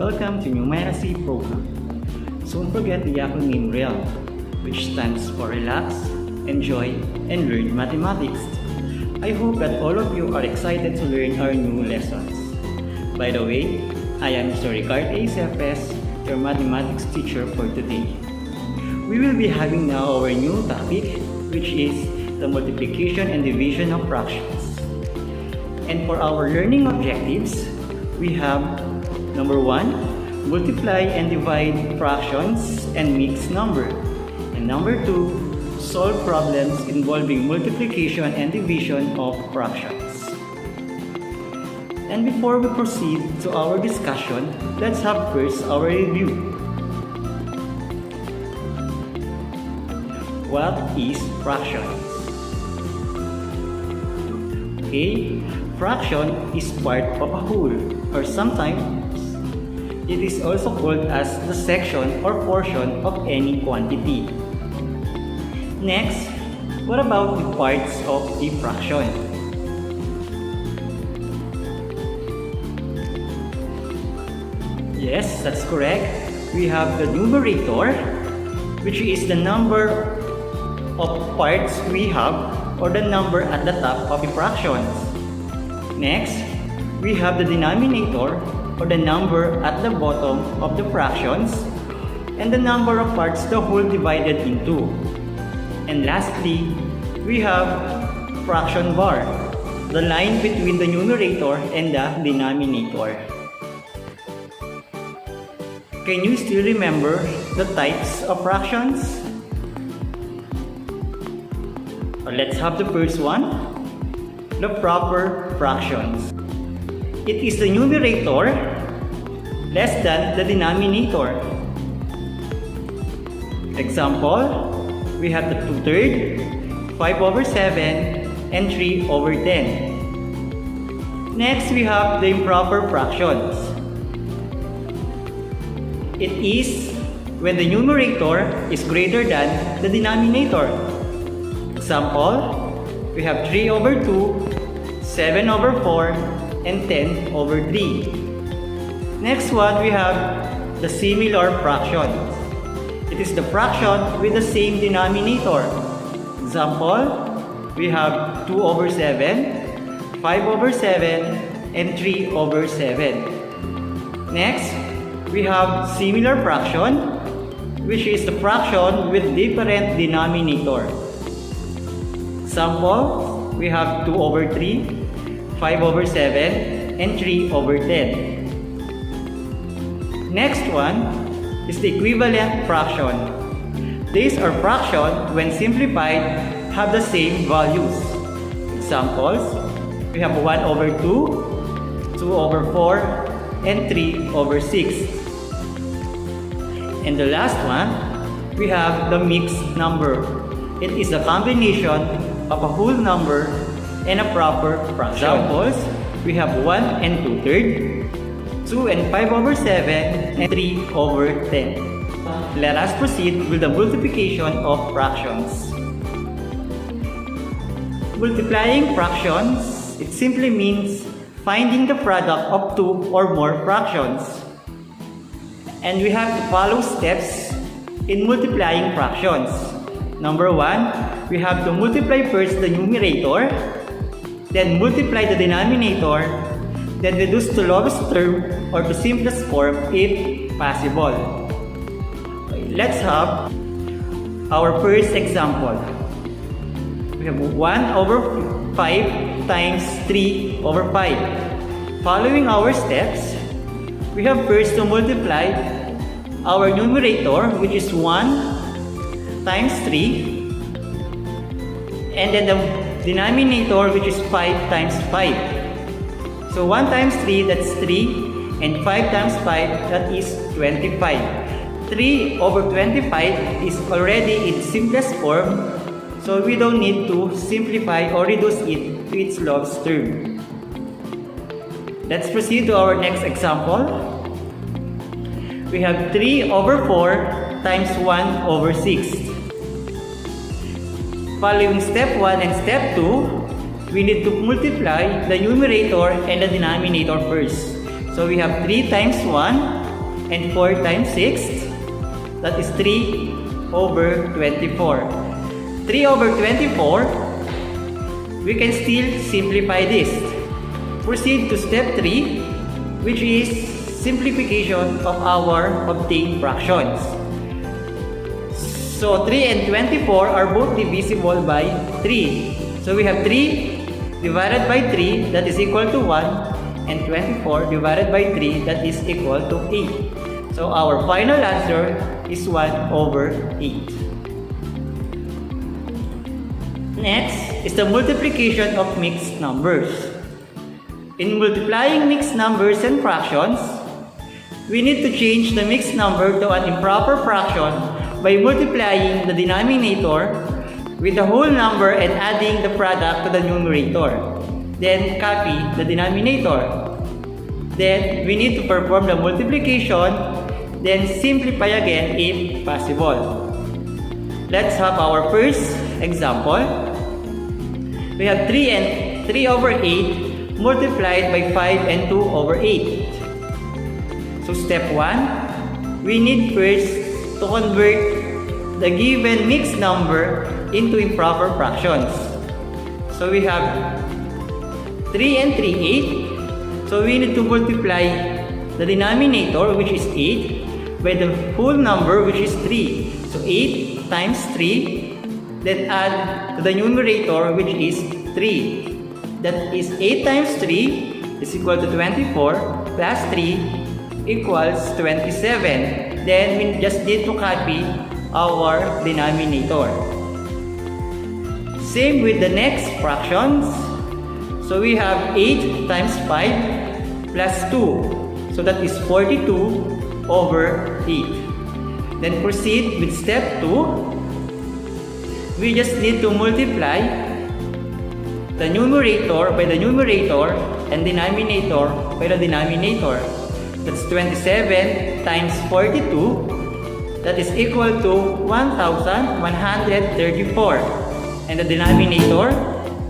welcome to Numeracy program. Don't forget the acronym REAL, which stands for Relax, Enjoy, and Learn Mathematics. I hope that all of you are excited to learn our new lessons. By the way, I am Mr. Ricard A. Cepes, your mathematics teacher for today. We will be having now our new topic, which is the multiplication and division of fractions. And for our learning objectives, we have number 1, multiply and divide fractions and mixed number. And number 2, solve problems involving multiplication and division of fractions. And before we proceed to our discussion, let's have first our review. What is fractions? Okay, fraction is part of a whole, or sometimes it is also called as the section or portion of any quantity. Next, what about the parts of a fraction? Yes, that's correct. We have the numerator, which is the number of parts we have, or the number at the top of the fractions. Next, we have the denominator, or the number at the bottom of the fractions, and the number of parts the whole divided into. And lastly, we have fraction bar, the line between the numerator and the denominator. Can you still remember the types of fractions? Let's have the first one, the proper fractions. It is the numerator less than the denominator. Example, we have the 2/3, 5/7, and 3/10. Next, we have the improper fractions. It is when the numerator is greater than the denominator. Example, we have 3/2, 7/4, and 10/3. Next one, we have the similar fraction. It is the fraction with the same denominator. Example, we have 2/7, 5/7, and 3/7. Next, we have similar fraction, which is the fraction with different denominator. Example, we have 2/3, 5/7, and 3/10. Next one is the equivalent fraction. These are fractions when simplified have the same values. Examples, we have 1/2, 2/4, and 3/6. And the last one, we have the mixed number. It is a combination of a whole number and a proper fraction. Examples, we have 1 and 2/3, 2 and 5/7, and 3/10. Let us proceed with the multiplication of fractions. Multiplying fractions, it simply means finding the product of two or more fractions. And we have to follow steps in multiplying fractions. Number 1, we have to multiply first the numerator, then multiply the denominator, then reduce to lowest term or to simplest form if possible. Let's have our first example. We have 1/5 times 3/5. Following our steps, we have first to multiply our numerator, which is 1 times 3, and then the denominator, which is 5 times 5. So 1 times 3, that's 3, and 5 times 5, that is 25. 3/25 is already in simplest form, so we don't need to simplify or reduce it to its lowest term. Let's proceed to our next example. We have 3/4 times 1/6. Following step 1 and step 2, we need to multiply the numerator and the denominator first. So we have 3 times 1, and 4 times 6, that is 3 over 24. 3 over 24, we can still simplify this. Proceed to step 3, which is simplification of our obtained fractions. So 3 and 24 are both divisible by 3. So we have 3 divided by 3, that is equal to 1, and 24 divided by 3, that is equal to 8. So our final answer is 1 over 8. Next is the multiplication of mixed numbers. In multiplying mixed numbers and fractions, we need to change the mixed number to an improper fraction by multiplying the denominator with the whole number and adding the product to the numerator. Then copy the denominator. Then we need to perform the multiplication, then simplify again if possible. Let's have our first example. We have 3 over 8 multiplied by 5 and 2 over 8. So step 1, we need first to convert the given mixed number into improper fractions. So we have 3 and 3, 8. So we need to multiply the denominator, which is 8, by the whole number, which is 3. So 8 times 3, then add to the numerator, which is 3. That is 8 times 3 is equal to 24 plus 3 equals 27. Then we just need to copy our denominator. Same with the next fractions. So we have 8 times 5 plus 2. So that is 42 over 8. Then proceed with step 2. We just need to multiply the numerator by the numerator and denominator by the denominator. That's 27 times 42. That is equal to 1,134. And the denominator,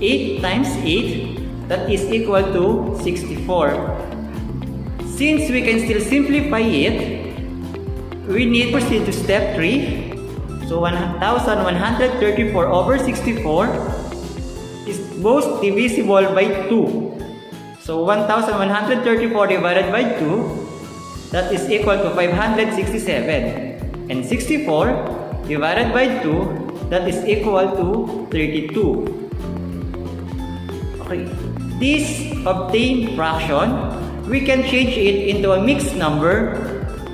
8 times 8, that is equal to 64. Since we can still simplify it, we need to proceed to step 3. So 1,134 over 64 is both divisible by 2. So 1,134 divided by 2, that is equal to 567. And 64 divided by 2, that is equal to 32. Okay. This obtained fraction, we can change it into a mixed number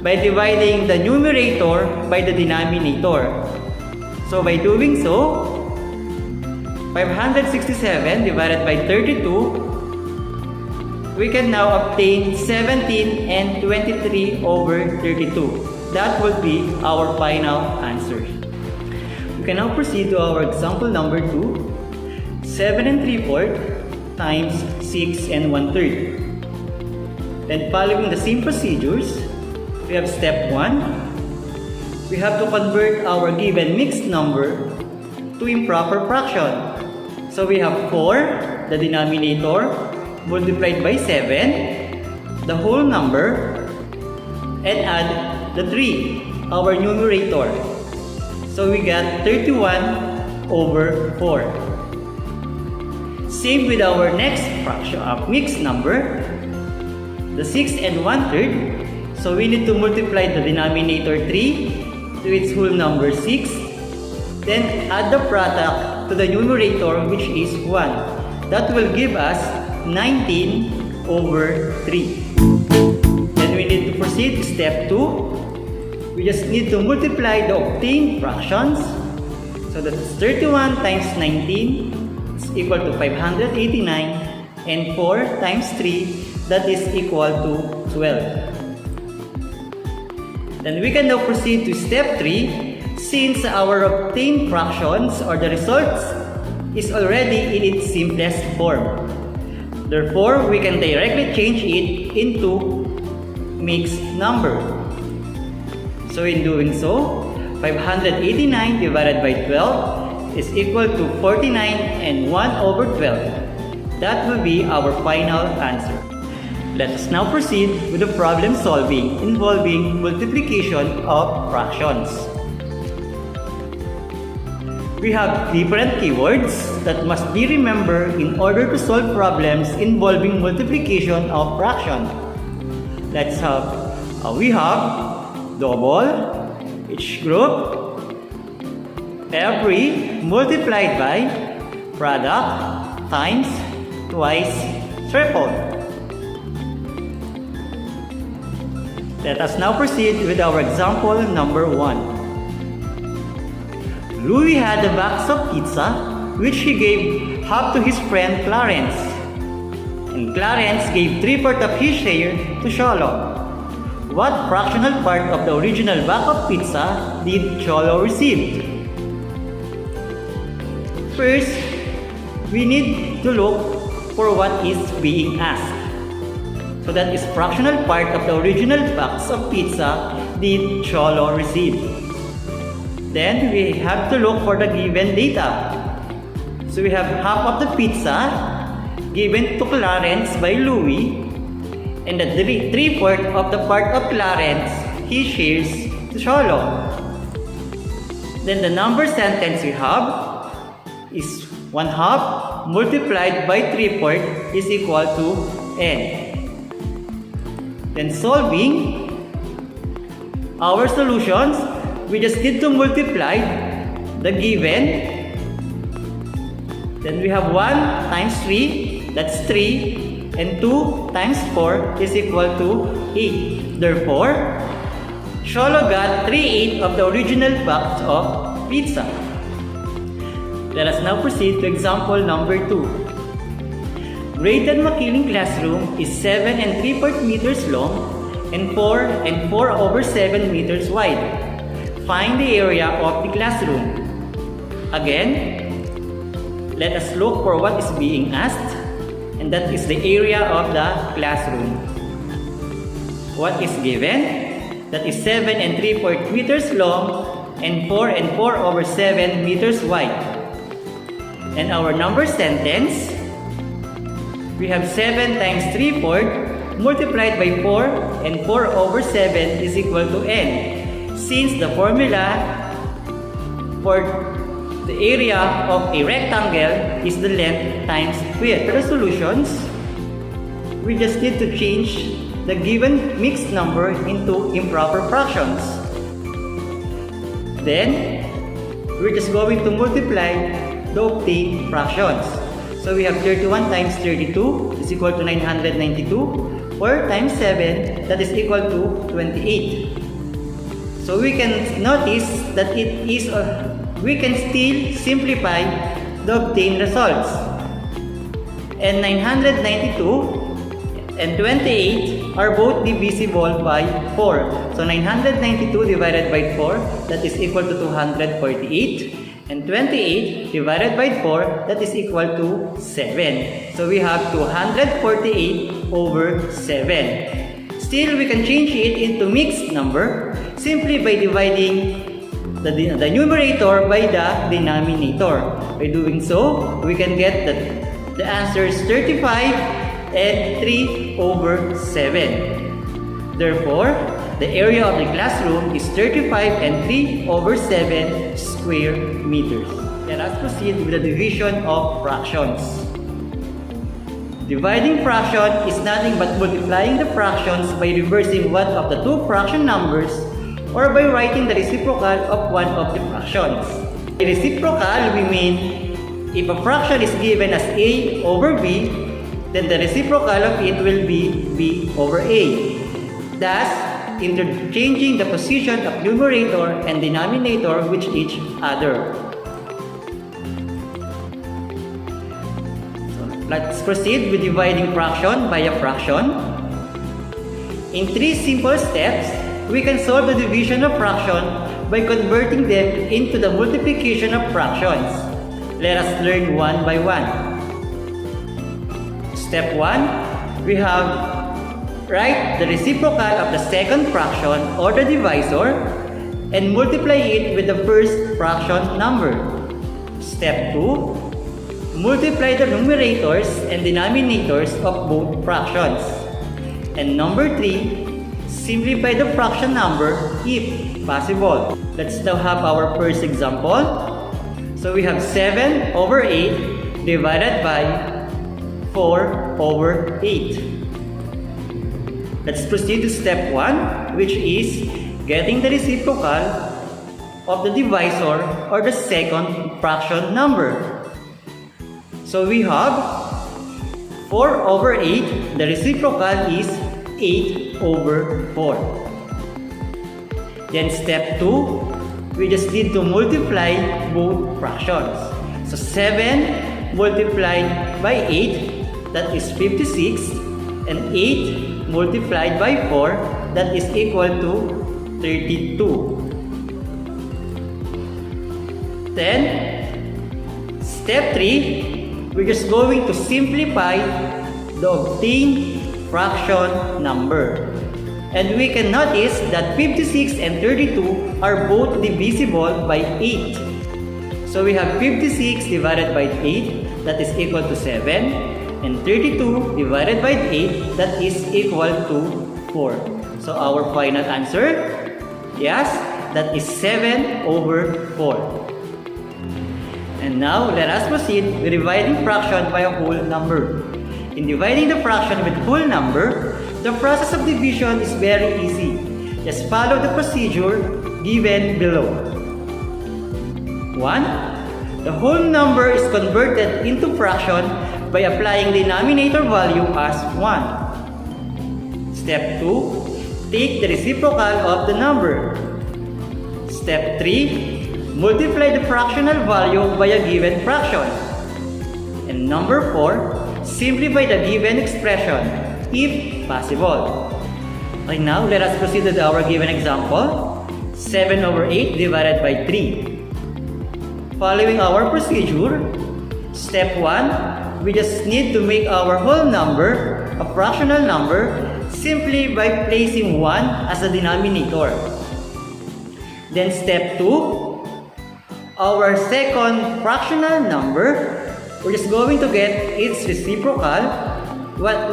by dividing the numerator by the denominator. So by doing so, 567 divided by 32, we can now obtain 17 and 23 over 32. That would be our final answer. We can now proceed to our example number 2. 7 and 3/4 times 6 and 1/3. Then following the same procedures, we have step 1. We have to convert our given mixed number to improper fraction. So we have 4, the denominator, multiplied by 7, the whole number, and add the 3, our numerator. So we got 31 over 4. Same with our next fraction of mixed number, the 6 and 1/3. So we need to multiply the denominator 3 to its whole number 6. Then add the product to the numerator, which is 1. That will give us 19 over 3. Then we need to proceed to step 2. We just need to multiply the obtained fractions. So that's 31 times 19 is equal to 589, and 4 times 3, that is equal to 12. Then we can now proceed to step 3. Since our obtained fractions or the results is already in its simplest form. Therefore, we can directly change it into mixed number. So in doing so, 589 divided by 12 is equal to 49 and 1 over 12. That will be our final answer. Let us now proceed with the problem solving involving multiplication of fractions. We have different keywords that must be remembered in order to solve problems involving multiplication of fraction. We have double, each group, every multiplied by, product, times, twice, triple. Let us now proceed with our example number 1. Louis had a box of pizza which he gave half to his friend Clarence. And Clarence gave 3/4 of his share to Cholo. What fractional part of the original box of pizza did Cholo receive? First, we need to look for what is being asked. So that is fractional part of the original box of pizza did Cholo receive. Then we have to look for the given data. So we have half of the pizza given to Clarence by Louis, and the 3/4 of the part of Clarence he shares to Cholo. Then the number sentence we have is 1/2 multiplied by 3/4 is equal to n. Then solving our solutions, we just need to multiply the given. Then we have 1 times 3, that's 3, and 2 times 4 is equal to 8. Therefore, Cholo got 3/8 of the original box of pizza. Let us now proceed to example number 2. Graded Makiling classroom is 7 3/4 meters long and 4/7 meters wide. Find the area of the classroom. Again, let us look for what is being asked, and that is the area of the classroom. What is given? That is 7 3/4 meters long and 4/7 meters wide. And our number sentence, we have 7 times 3/4 multiplied by 4, and 4/7 is equal to n. Since the formula for the area of a rectangle is the length times width. For the solutions, we just need to change the given mixed number into improper fractions. Then, we're just going to multiply the obtained fractions. So we have 31 times 32 is equal to 992. 4 times 7, that is equal to 28. So we can notice that we can still simplify the obtained results. And 992 and 28 are both divisible by 4. So 992 divided by 4, that is equal to 248. And 28 divided by 4, that is equal to 7. So we have 248 over 7. Still, we can change it into mixed number simply by dividing the numerator by the denominator. By doing so, we can get the answer is 35 and 3/7. Therefore, the area of the classroom is 35 and 3/7 square meters. Let us proceed with the division of fractions. Dividing fraction is nothing but multiplying the fractions by reversing one of the two fraction numbers or by writing the reciprocal of one of the fractions. By reciprocal, we mean if a fraction is given as a over b, then the reciprocal of it will be b over a. Thus, interchanging the position of numerator and denominator with each other. Let's proceed with dividing fraction by a fraction. In 3 simple steps, we can solve the division of fraction by converting them into the multiplication of fractions. Let us learn one by one. Step 1, we have write the reciprocal of the second fraction or the divisor and multiply it with the first fraction number. Step 2, multiply the numerators and denominators of both fractions. And number 3, simplify the fraction number if possible. Let's now have our first example. So we have 7 over 8 divided by 4 over 8. Let's proceed to step 1, which is getting the reciprocal of the divisor or the second fraction number. So we have 4 over 8, the reciprocal is 8 over 4. Then step 2, we just need to multiply both fractions. So 7 multiplied by 8, that is 56, and 8 multiplied by 4, that is equal to 32. Then, step 3, we're just going to simplify the obtained fraction number. And we can notice that 56 and 32 are both divisible by 8. So we have 56 divided by 8, that is equal to 7. And 32 divided by 8, that is equal to 4. So our final answer, yes, that is 7 over 4. And now, let us proceed with dividing fraction by a whole number. In dividing the fraction with whole number, the process of division is very easy. Just follow the procedure given below. 1. The whole number is converted into fraction by applying denominator value as 1. Step 2. Take the reciprocal of the number. Step 3. Multiply the fractional value by a given fraction. And number 4, simplify the given expression, if possible. Okay, now let us proceed with our given example. 7 over 8 divided by 3. Following our procedure, step 1, we just need to make our whole number a fractional number simply by placing 1 as a denominator. Then step 2, our second fractional number, we're just going to get its reciprocal,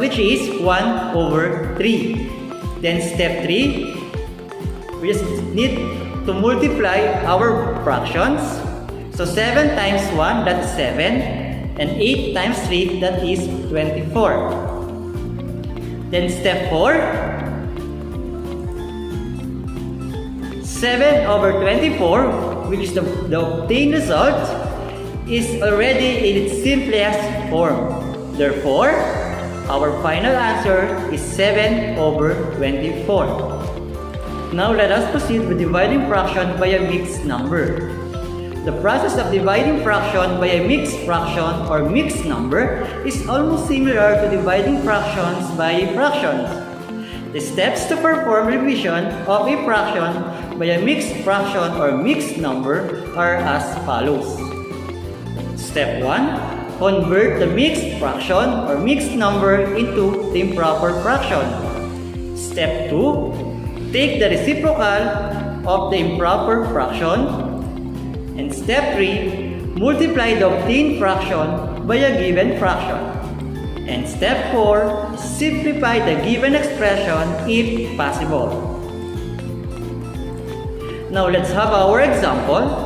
which is 1 over 3. Then step 3, we just need to multiply our fractions. So 7 times 1, that's 7. And 8 times 3, that is 24. Then step 4, 7 over 24, which is the obtained result, is already in its simplest form. Therefore, our final answer is 7 over 24. Now let us proceed with dividing fraction by a mixed number. The process of dividing fraction by a mixed fraction or mixed number is almost similar to dividing fractions by fractions. The steps to perform division of a fraction by a mixed fraction or mixed number are as follows. Step 1. Convert the mixed fraction or mixed number into the improper fraction. Step 2. Take the reciprocal of the improper fraction. And step 3. Multiply the obtained fraction by a given fraction. And step 4, simplify the given expression if possible. Now let's have our example.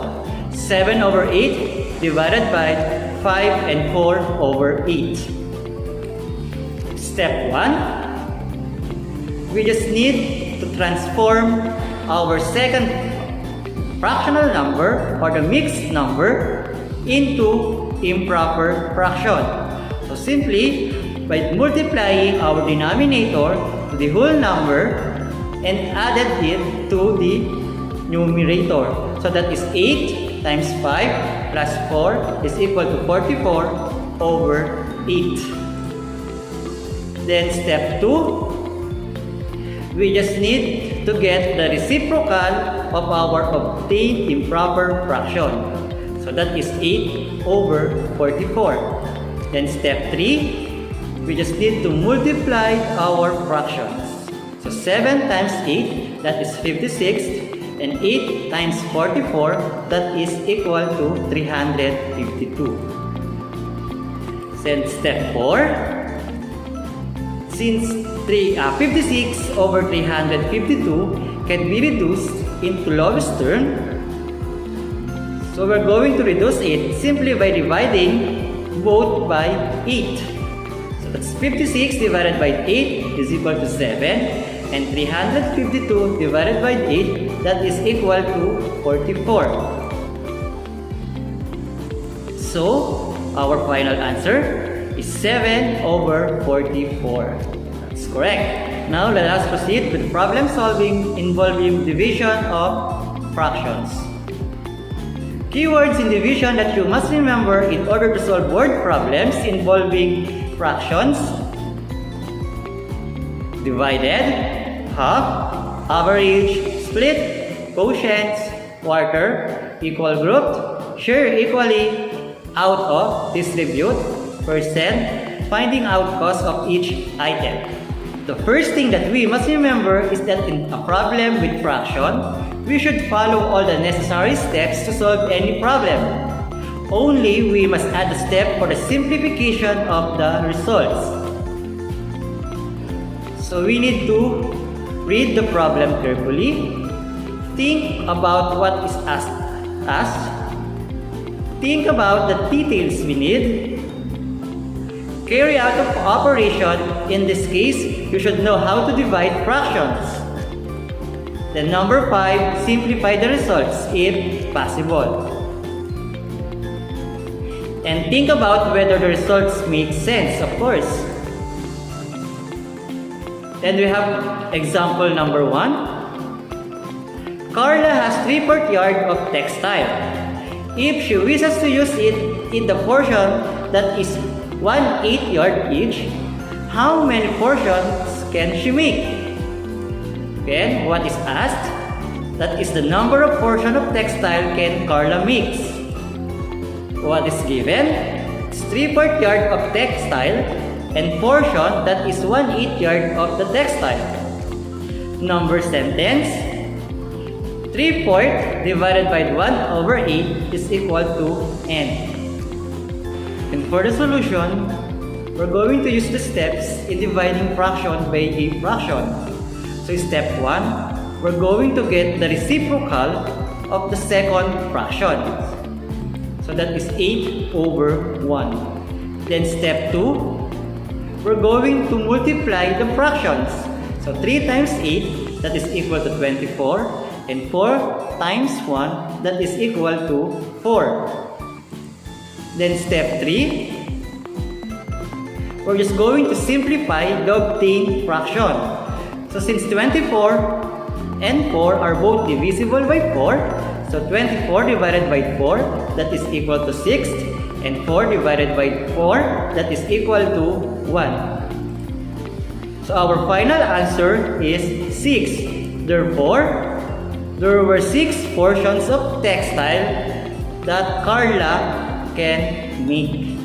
7 over 8 divided by 5 and 4 over 8. Step 1, we just need to transform our second fractional number or the mixed number into improper fraction. So simply, by multiplying our denominator to the whole number and added it to the numerator. So that is 8 times 5 plus 4 is equal to 44 over 8. Then step 2, we just need to get the reciprocal of our obtained improper fraction. So that is 8 over 44. Then step 3, we just need to multiply our fractions. So 7 times 8, that is 56, and 8 times 44, that is equal to 352. Then step 4, since 56 over 352 can be reduced into lowest term, so we're going to reduce it simply by dividing both by 8. So that's 56 divided by 8 is equal to 7, and 352 divided by 8, that is equal to 44. So our final answer is 7 over 44. That's correct. Now let us proceed with problem solving involving division of fractions. Keywords in division that you must remember in order to solve word problems involving fractions: divided, half, average, split, quotients, quarter, equal grouped, share equally, out of, distribute, percent, finding out cost of each item. The first thing that we must remember is that in a problem with fraction, we should follow all the necessary steps to solve any problem. Only we must add a step for the simplification of the results. So we need to read the problem carefully, think about what is asked us, think about the details we need, carry out the operation. In this case, you should know how to divide fractions. Then number 5, simplify the results if possible. And think about whether the results make sense, of course. Then we have example number 1. Carla has 3/4 yard of textile. If she wishes to use it in the portion that is 1/8 yard each, how many portions can she make? Then what is asked? That is the number of portion of textile can Carla makes. What is given? It's 3/4 yard of textile and portion that is 1/8 yard of the textile. Number sentence: 3/4 divided by 1/8 is equal to n. And for the solution, we're going to use the steps in dividing fraction by a fraction. So step 1, we're going to get the reciprocal of the second fraction. So that is 8 over 1. Then step 2, we're going to multiply the fractions. So 3 times 8, that is equal to 24. And 4 times 1, that is equal to 4. Then step 3, we're just going to simplify the obtained fraction. So since 24 and 4 are both divisible by 4, so 24 divided by 4, that is equal to 6. And 4 divided by 4, that is equal to 1. So our final answer is 6. Therefore, there were 6 portions of textile that Carla can make.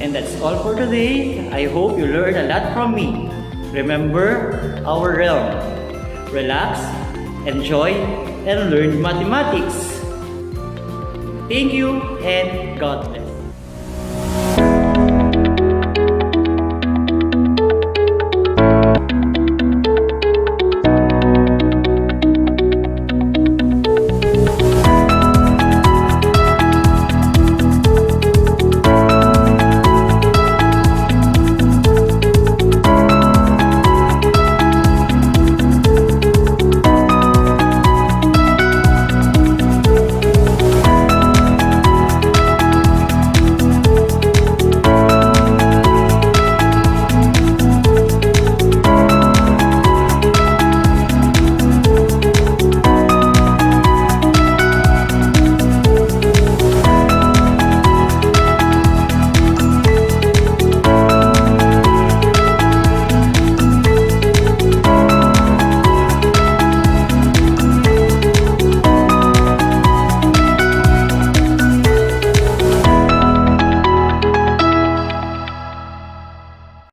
And that's all for today. I hope you learned a lot from me. Remember our realm. Relax, enjoy, and learn mathematics. Thank you and God bless.